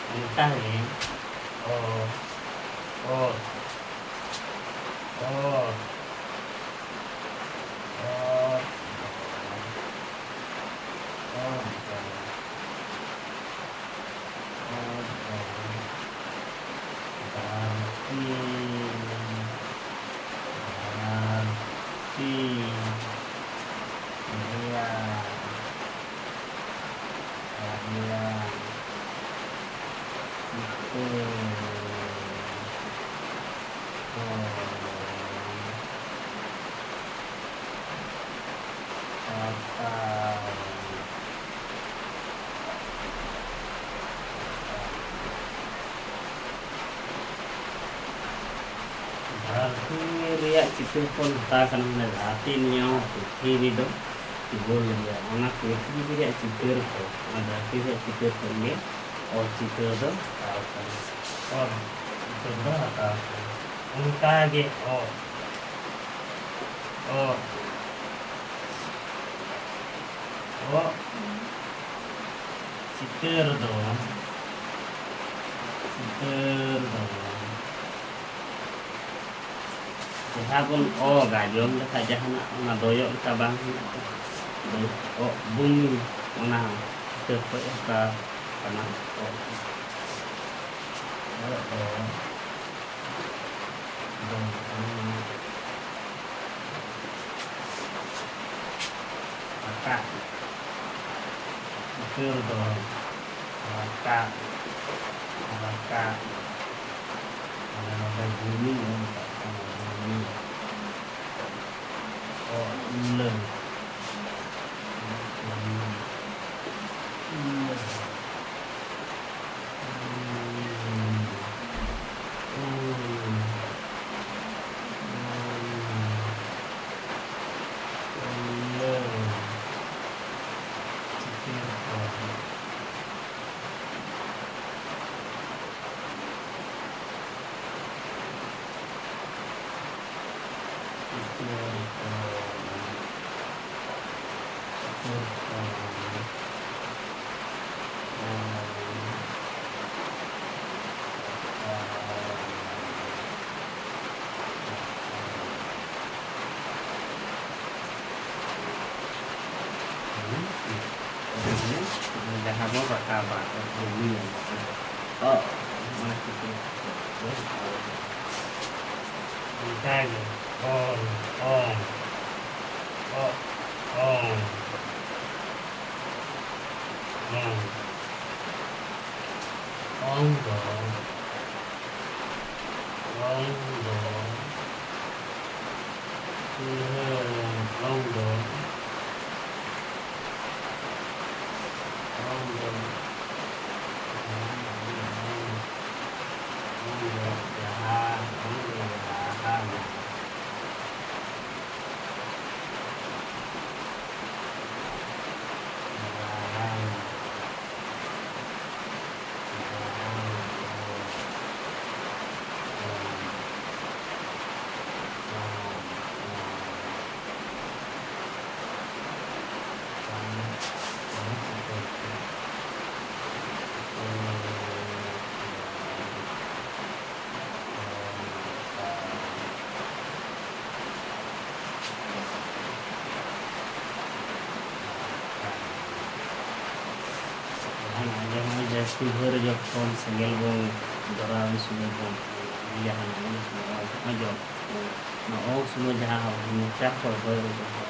entah ya. Oh, oh, oh, oh, oh, berarti iya, iya, itu, apa, berarti riak itu pun tak akan menelati niyo ini dong tibul ya anak itu riak citir ko ada riak citir pun oh citir dong apa oh itu berapa entah ge oh oh oh citir dong citir dong Hapon oh gajong ka jahan na doyo ka bang oh bumi mana tepe ka kana oh oh maka betul dong maka maka ada bumi bumi oh lem Jangan mau berkabar bumi oh masih itu entah on on oh on on dong on dong on dong Tuhur jokon segel bong dorawi sudah bong jahan ini semua aja nah oh semua jahan mengucap kalau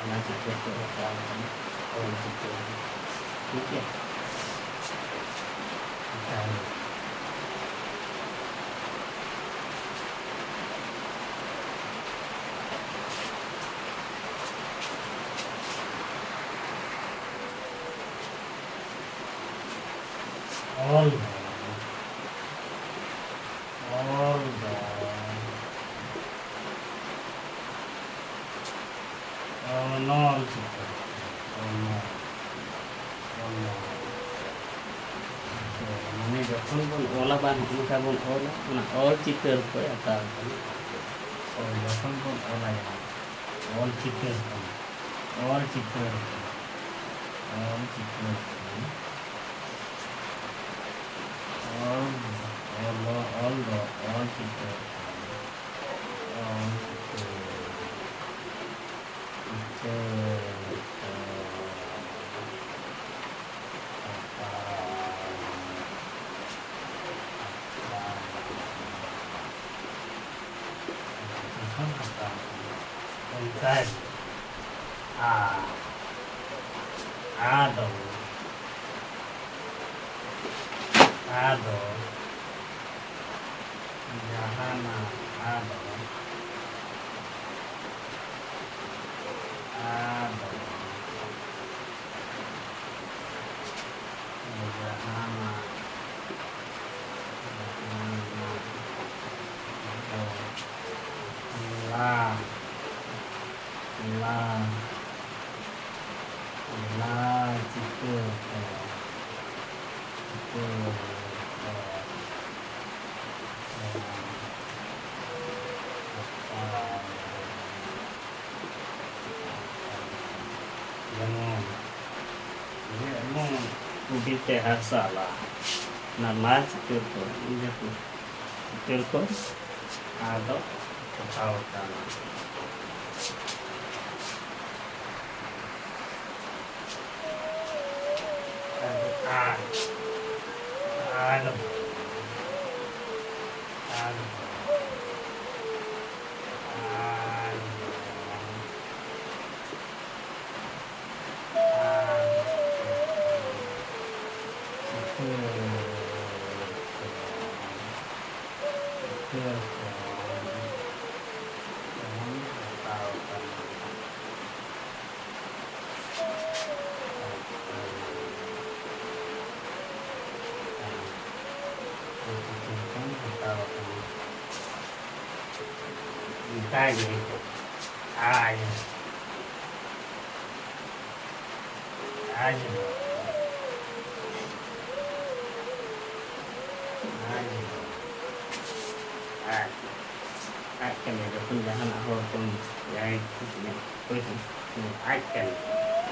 nanti kita akan oh itu ya all nol situ ini dokter pun olah bahan kita pun olah nah all citir ko ya ta oh dokter pun olah ya all citir all citir all citir all tadi a ado ado jahana ado ado jahana la la la jika jangan ubi teh salah nama jika ini jika ada ketahuan Adam tadi aja akan ada penjahan awal pun yang punya akan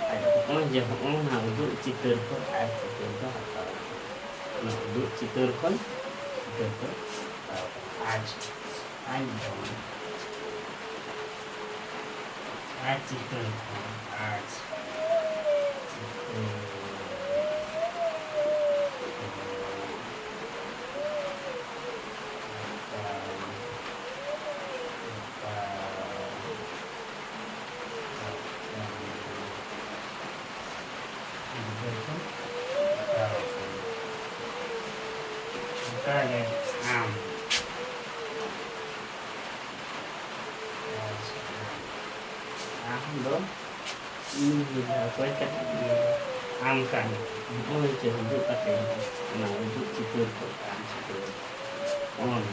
ada jangan untuk citur pun ada citur pun atau untuk citur pun aja citur ini kita kuatkan angkan untuk pakai untuk citur kan citur on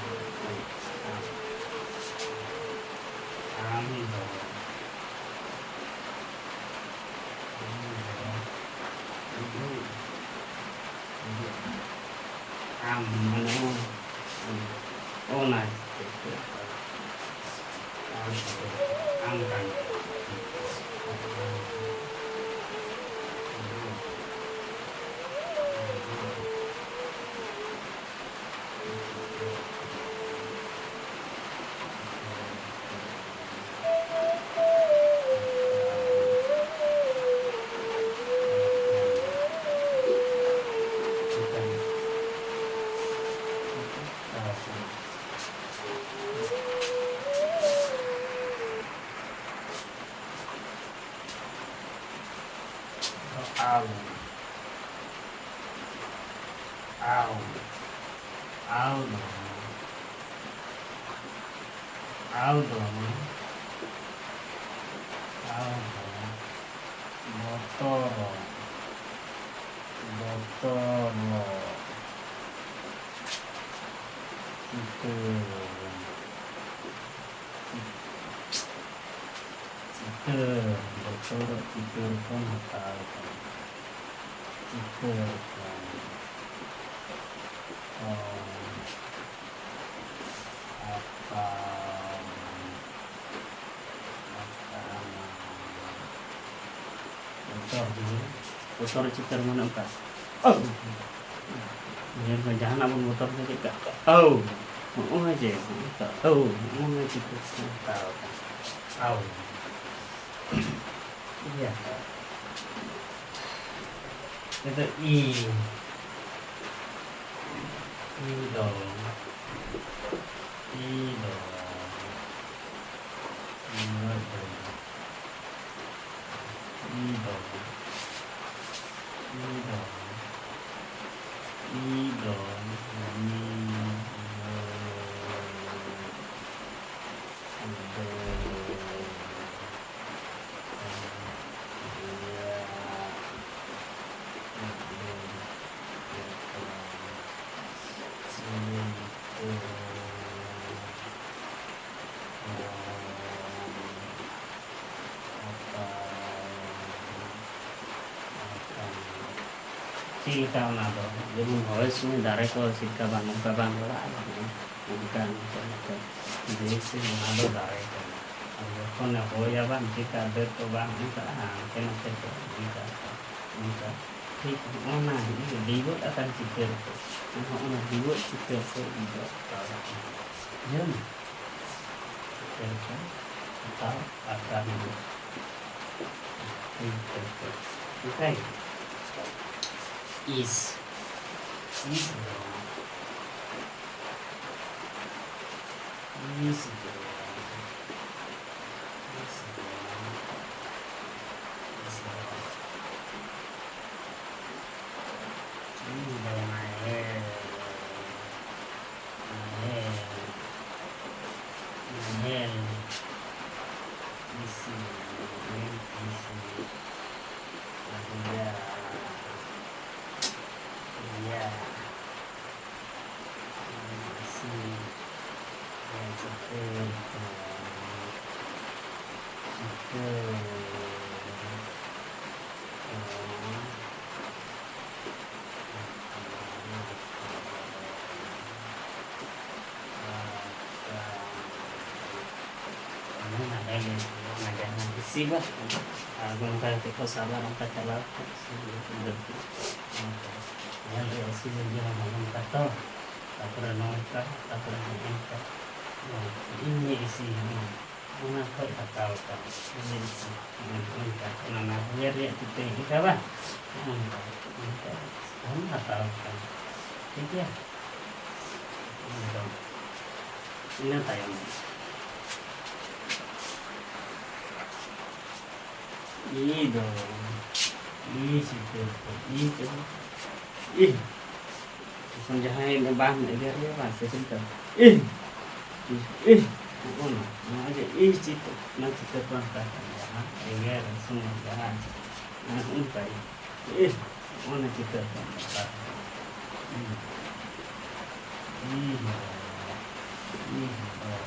angkan motor citar mana empat ini jangan abang motornya juga mau aja mau aja tahu iya itu dong Ido, ido, ido, si cao nào đó để mình hỏi xuống đại có si các bạn có lại bukan jadi si nào đó đại con nào hỏi ya bạn chỉ cả được các bạn cũng cả hàng cái nào cái kita thì orang nah ini dibuat akan cikir orang dibuat cikir ke ibu jam cikir atau akan okay is is isi bah, guna kita sabar angkat jalan, ya isi dia ngomong kata, tak pernah nongkar, tak pernah nongkar, ini isi ini, mana kau tak tahu kan, ini isi, nongkar, nama dia kita ini kawan, nongkar, kamu tak tahu kan, itu ya, ini tayang. Ido, itu, penjahat bang dia bang sesuatu, mana aja itu, nanti terpantau ya, semua jahat, untai, mana kita terpantau, mana isi terpantau.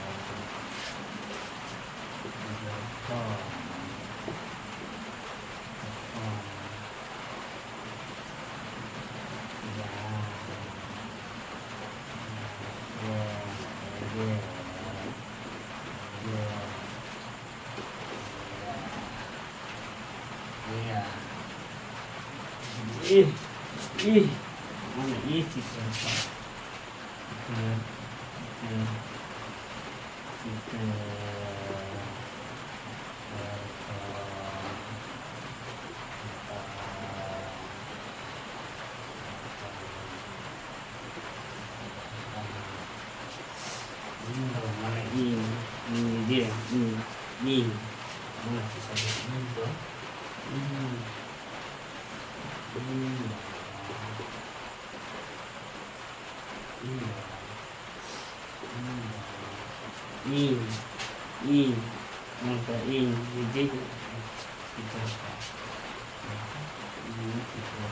Ini dia, ini mana kita ini tuh, ini, maka ini jadi kita ini kita